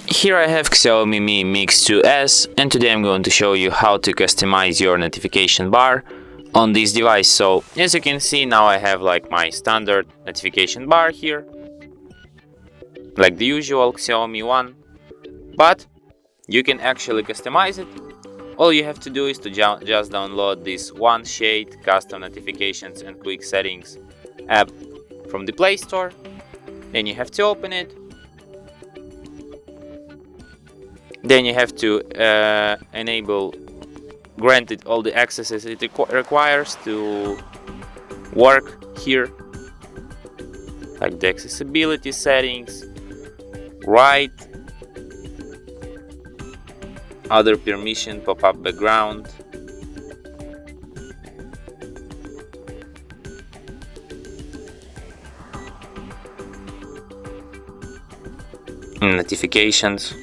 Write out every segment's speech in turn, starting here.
Here I have Xiaomi Mi Mix 2S, and today I'm going to show you how to customize your notification bar on this device. So as you can see, now I have like my standard notification bar here, like the usual Xiaomi one, but you can actually customize it. All you have to do is to just download this One Shade Custom Notifications and Quick Settings app from the Play Store. Then you have to open it. Then you have to enable, granted all the accesses it requires to work here, like the accessibility settings, right, other permission, pop-up background, notifications.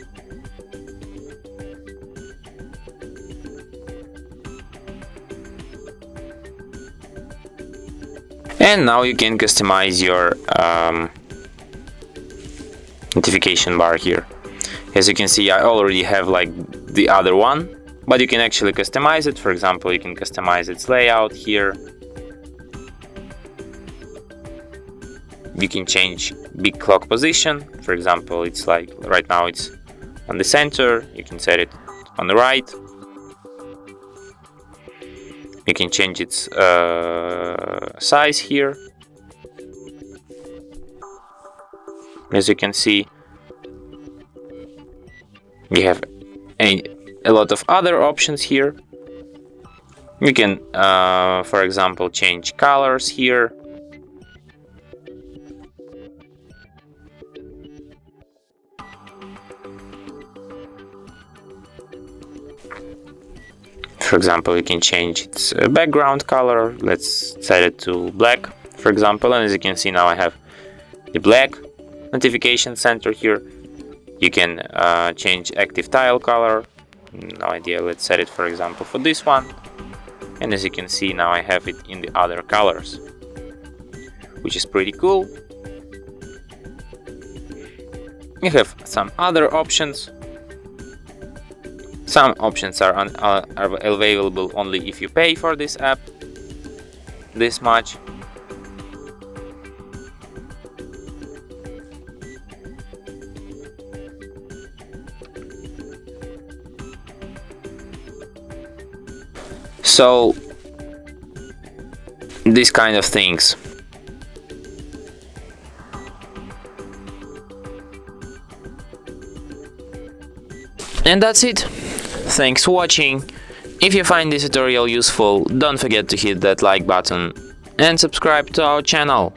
And now you can customize your notification bar here. As you can see, I already have like the other one, but you can actually customize it. For example, you can customize its layout here. You can change big clock position. For example, it's like right now it's on the center. You can set it on the right. You can change its size here. As you can see, you have a lot of other options here. You can, for example, change colors here. For example, you can change its background color. Let's set it to black, for example. And as you can see, now I have the black notification center here. You can change active tile color. No idea. Let's set it, for example, for this one. And as you can see, now I have it in the other colors, which is pretty cool. You have some other options. Some options are available only if you pay for this app this much. So these kind of things. And that's it. Thanks for watching. If you find this tutorial useful, don't forget to hit that like button and subscribe to our channel.